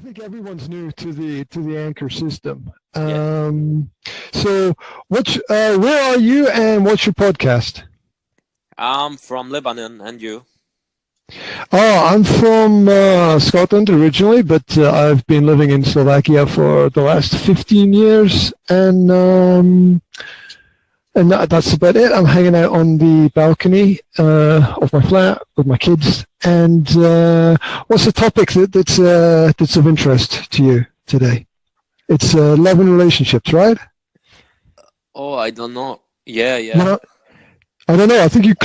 think everyone's new to the anchor system. Yeah, So, where are you, and what's your podcast? I'm from Lebanon, and you? Oh, I'm from Scotland originally, but I've been living in Slovakia for the last 15 years, and that's about it. I'm hanging out on the balcony of my flat with my kids. And what's the topic that's of interest to you today? It's love and relationships, right? Oh, I don't know. Yeah, You yeah. know, I don't know. I think you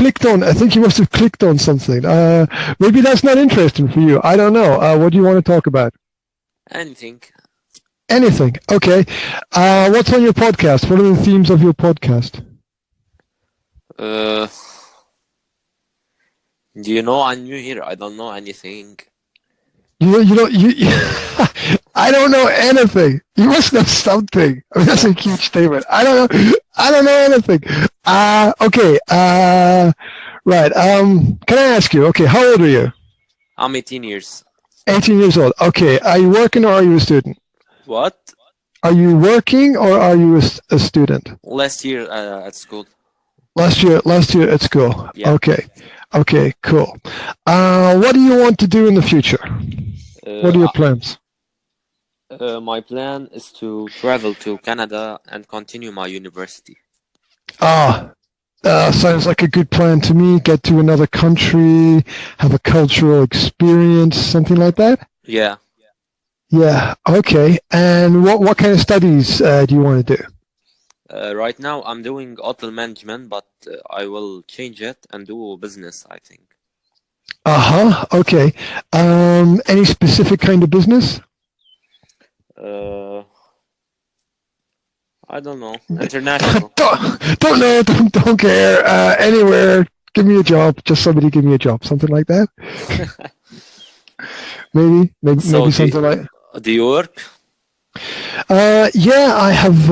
must have clicked on something. Maybe that's not interesting for you. I don't know. What do you want to talk about? Anything. Anything. Okay. What's on your podcast? What are the themes of your podcast? Uh, do you know I'm new here? I don't know anything. I don't know anything. You must know something. I mean, that's a huge statement. I don't know anything. Okay. Right. Can I ask you? Okay, how old are you? I'm 18 years. 18 years old. Okay. Are you working or are you a student? What? Are you working or are you a student? Last year at school. Last year at school. Yeah. Okay, cool. What do you want to do in the future? What are your plans? My plan is to travel to Canada and continue my university. Sounds like a good plan to me. Get to another country, have a cultural experience, something like that? Yeah. Yeah, okay. And what kind of studies do you want to do? Right now I'm doing hotel management, but I will change it and do business, I think. Okay. Any specific kind of business? I don't know. International. Don't know, don't care. Anywhere, give me a job. Just somebody give me a job. Something like that? Maybe So something like... do you work? Yeah, I have.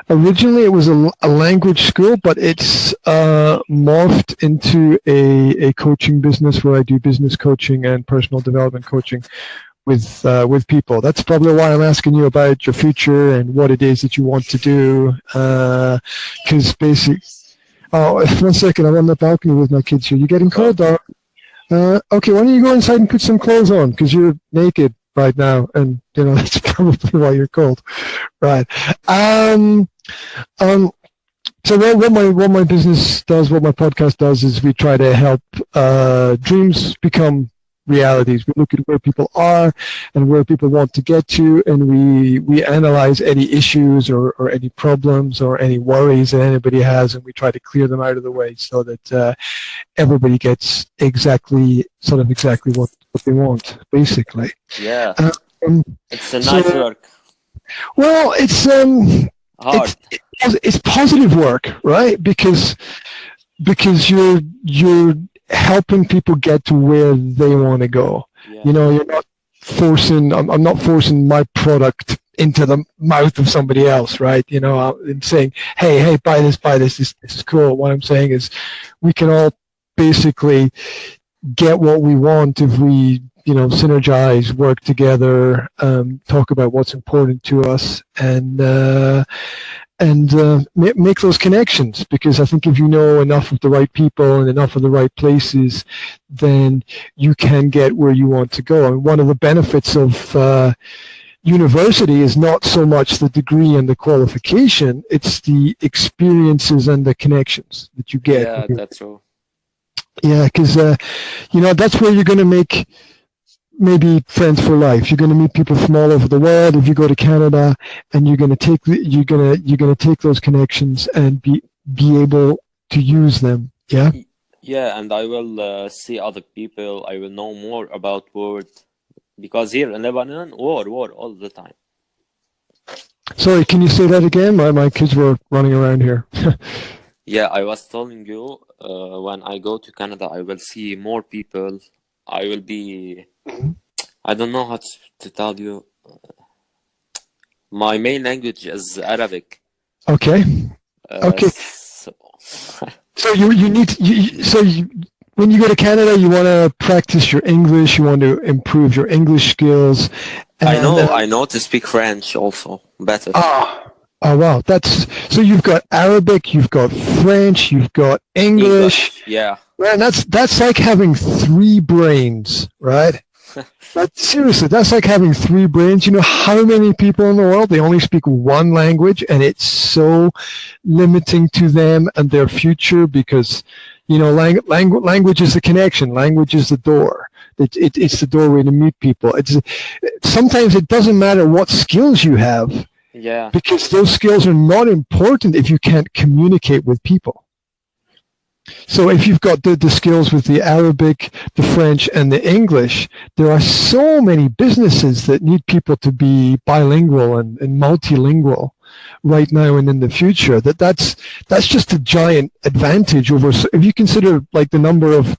Originally, it was a language school, but it's morphed into a coaching business where I do business coaching and personal development coaching with people. That's probably why I'm asking you about your future and what it is that you want to do. Because basically, oh, 1 second, I'm on the balcony with my kids here. You getting cold? Or, okay, why don't you go inside and put some clothes on? Because you're naked right now, and that's probably why you're cold, right? So what my business does, what my podcast does, is we try to help dreams become realities. We look at where people are and where people want to get to, and we analyze any issues or any problems or any worries that anybody has, and we try to clear them out of the way so that everybody gets exactly what they want, basically. Yeah. It's a nice work. Well, it's Hard. it's positive work, right? Because you're helping people get to where they want to go. Yeah. You're not forcing. I'm not forcing my product into the mouth of somebody else, right? I'm saying, hey, buy this. This is cool. What I'm saying is, we can all basically get what we want if we synergize, work together, talk about what's important to us, and make those connections. Because I think if you know enough of the right people and enough of the right places, then you can get where you want to go. And one of the benefits of university is not so much the degree and the qualification, it's the experiences and the connections that you get. Yeah, that's true. Yeah, because that's where you're going to make maybe friends for life. You're going to meet people from all over the world if you go to Canada, and you're going to take those connections and be able to use them. Yeah. Yeah, and I will see other people. I will know more about world, because here in Lebanon, war all the time. Sorry, can you say that again? My kids were running around here. Yeah, I was telling you, when I go to Canada, I will see more people. I will be, I don't know how to tell you. My main language is Arabic. Okay. Okay. So So you need when you go to Canada, you want to practice your English. You want to improve your English skills. And, I know to speak French also better. Oh wow, so you've got Arabic, you've got French, you've got English. Yeah. Man, that's like having 3 brains, right? Seriously, that's like having 3 brains. You know how many people in the world, they only speak one language, and it's so limiting to them and their future because, you know, language is the connection. Language is the door. It's the doorway to meet people. Sometimes it doesn't matter what skills you have. Yeah. Because those skills are not important if you can't communicate with people. So if you've got the skills with the Arabic, the French, and the English, there are so many businesses that need people to be bilingual and multilingual right now and in the future. That's just a giant advantage over, if you consider like the number of,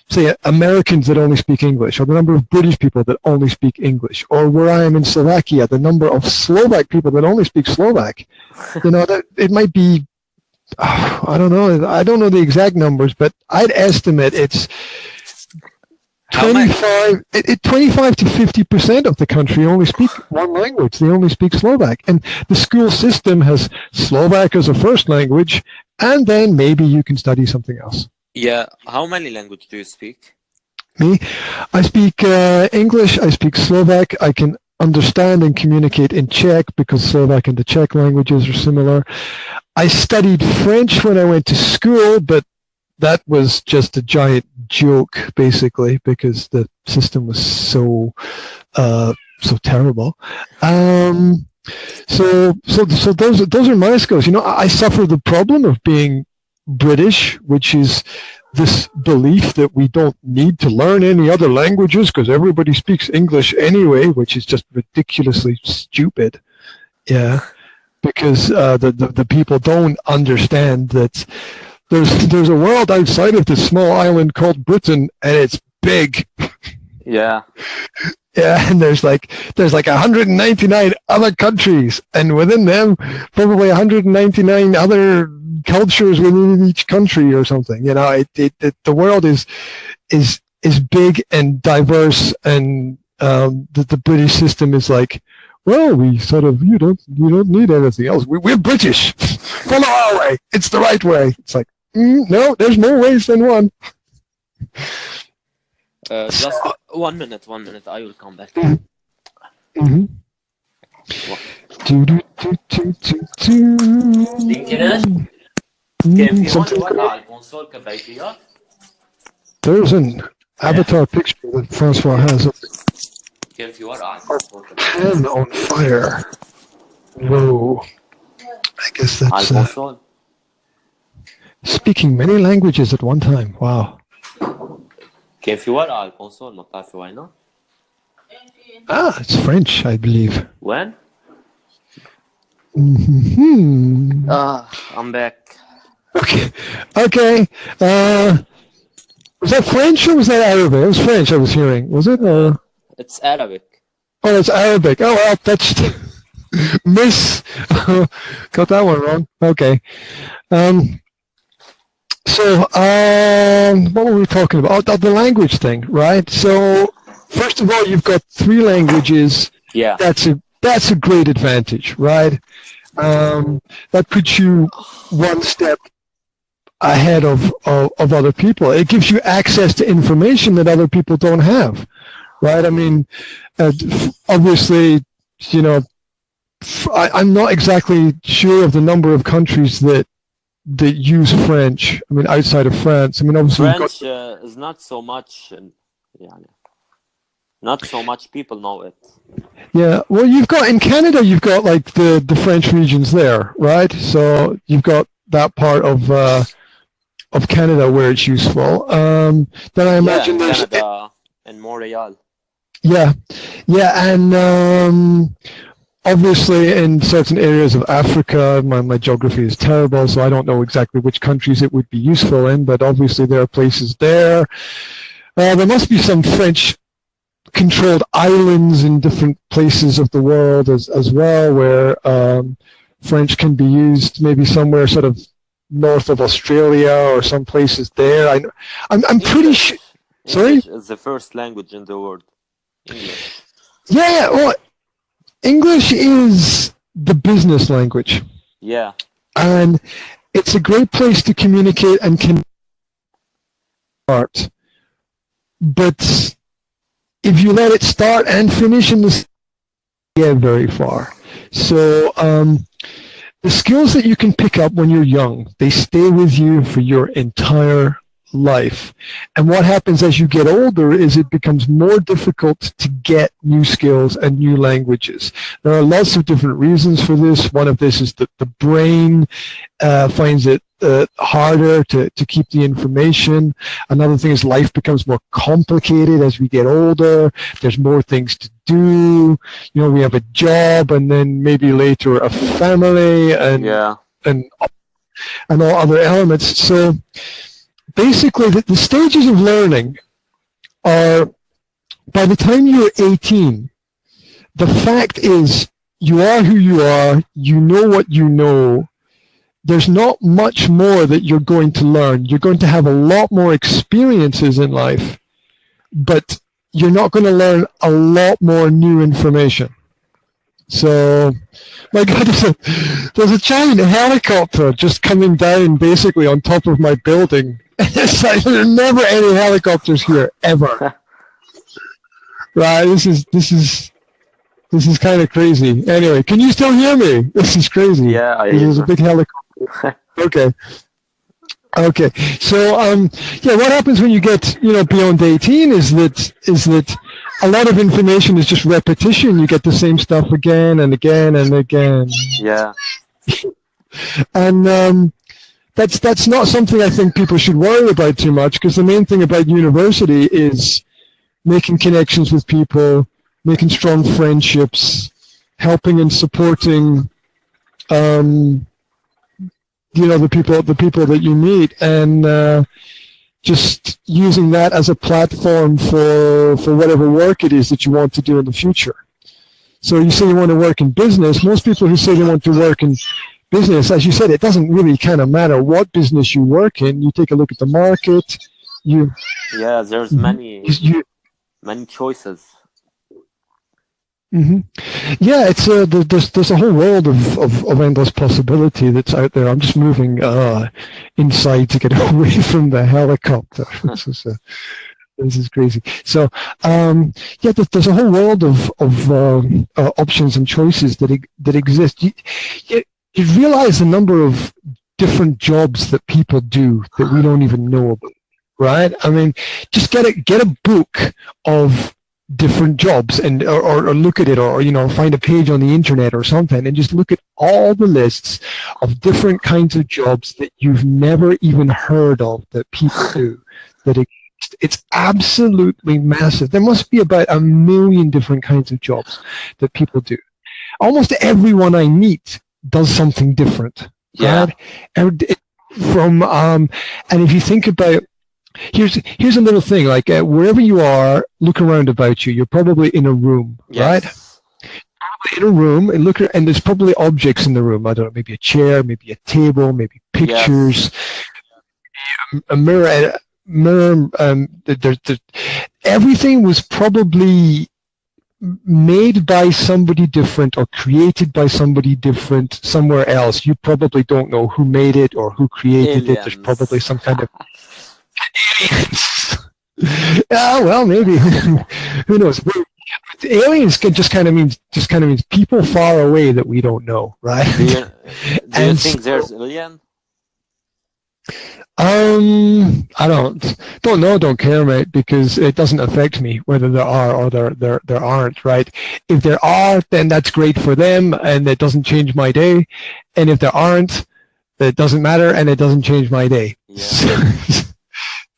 say, Americans that only speak English, or the number of British people that only speak English, or where I am in Slovakia, the number of Slovak people that only speak Slovak. You know, that it might be, I don't know the exact numbers, but I'd estimate it's 25 to 50% of the country only speak one language. They only speak Slovak. And the school system has Slovak as a first language, and then maybe you can study something else. Yeah. How many languages do you speak? Me? I speak English, I speak Slovak, I can understand and communicate in Czech because Slovak and the Czech languages are similar. I studied French when I went to school, but that was just a giant joke, basically, because the system was so terrible. So those are my skills. You know, I suffer the problem of being British, which is this belief that we don't need to learn any other languages because everybody speaks English anyway, which is just ridiculously stupid. Yeah, because the people don't understand that there's a world outside of this small island called Britain, and it's big. Yeah. Yeah, and there's like 199 other countries, and within them, probably 199 other cultures within each country or something. You know, the world is big and diverse, and the British system is like, well, we sort of you don't need anything else. We're British. Follow our way. It's the right way. It's like, no, there's more ways than one. Just 1 minute. I will come back. Mm-hmm. There's an avatar picture that Francois has of pen on fire. Whoa. I guess that's speaking many languages at one time. Wow. كيف يورق على الكونسول ما بتعرفي وينه؟ It's French, I believe. When? Mm-hmm. I'm back. Okay. Was that French or was that Arabic? It was French I was hearing. Was it? It's Arabic. Oh, it's Arabic. Oh, well, that's got that one wrong. Okay. So, what were we talking about? Oh, the language thing, right? So, first of all, you've got 3 languages. Yeah. That's a great advantage, right? That puts you one step ahead of other people. It gives you access to information that other people don't have, right? I mean, obviously, you know, I'm not exactly sure of the number of countries that use French. I mean, outside of France. I mean, obviously French is not so much. Not so much people know it. Yeah, well, in Canada, you've got like the French regions there, right? So you've got that part of Canada where it's useful. Then I imagine there's Canada and Montreal. Yeah, and obviously in certain areas of Africa, my geography is terrible, so I don't know exactly which countries it would be useful in, but obviously there are places there. There must be some French-controlled islands in different places of the world as well, where French can be used, maybe somewhere sort of north of Australia or some places there. I'm pretty sure. Sorry? English is the first language in the world. English. Yeah, well, English is the business language. Yeah. And it's a great place to communicate and start. But if you let it start and finish in the get very far. So the skills that you can pick up when you're young, they stay with you for your entire life. And what happens as you get older is it becomes more difficult to get new skills and new languages. There are lots of different reasons for this. One of this is that the brain finds it harder to keep the information. Another thing is life becomes more complicated as we get older. There's more things to do. You know, we have a job and then maybe later a family and all other elements. So basically, the stages of learning are, by the time you're 18, the fact is you are who you are, you know what you know. There's not much more that you're going to learn. You're going to have a lot more experiences in life, but you're not going to learn a lot more new information. So, my God, there's a giant helicopter just coming down basically on top of my building. It's like there are never any helicopters here ever. Right? This is kind of crazy. Anyway, can you still hear me? This is crazy. Yeah, I hear. There's a big helicopter. Okay. Okay. So yeah, what happens when you get beyond 18 is that a lot of information is just repetition. You get the same stuff again and again and again. Yeah. And that's not something I think people should worry about too much, because the main thing about university is making connections with people, making strong friendships, helping and supporting the people that you meet, and just using that as a platform for whatever work it is that you want to do in the future. So you say you want to work in business. Most people who say they want to work in business, as you said, it doesn't really kind of matter what business you work in. You take a look at the market. There's many choices. Mm-hmm. Yeah, it's there's a whole world of endless possibility that's out there. I'm just moving inside to get away from the helicopter. This is crazy. So there's a whole world of options and choices that exist. You realize the number of different jobs that people do that we don't even know about, right? I mean, just get a book of different jobs and or look at it, or find a page on the internet or something, and just look at all the lists of different kinds of jobs that you've never even heard of that people do. It's absolutely massive. There must be about 1 million different kinds of jobs that people do. Almost everyone I meet does something different. Yeah. Right? And if you think about, here's a little thing, like wherever you are, look around about you. You're probably in a room, right? Probably in a room, and there's probably objects in the room. I don't know, maybe a chair, maybe a table, maybe pictures, a mirror. Everything was probably made by somebody different or created by somebody different somewhere else. You probably don't know who made it or who created it. There's probably some kind of aliens. Well, maybe. Who knows? Aliens just kind of means people far away that we don't know, right? Do you think there's alien? I don't know, don't care, mate, because it doesn't affect me whether there are or there aren't, right? If there are, then that's great for them, and it doesn't change my day. And if there aren't, it doesn't matter, and it doesn't change my day. Yeah.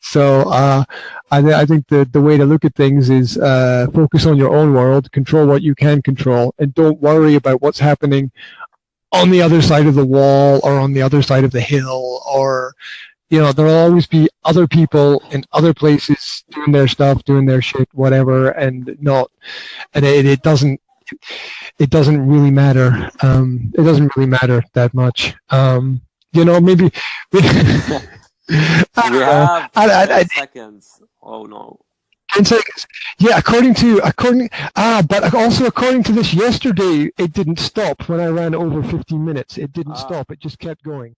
So I think the way to look at things is focus on your own world, control what you can control, and don't worry about what's happening on the other side of the wall or on the other side of the hill, or there'll always be other people in other places doing their stuff, doing their shit, whatever, and it doesn't really matter. It doesn't really matter that much. You know, maybe. We I don't know. have I, 10 I, seconds. Oh no. 10 seconds. Yeah, but also according to this, yesterday it didn't stop when I ran over 15 minutes. It didn't stop. It just kept going.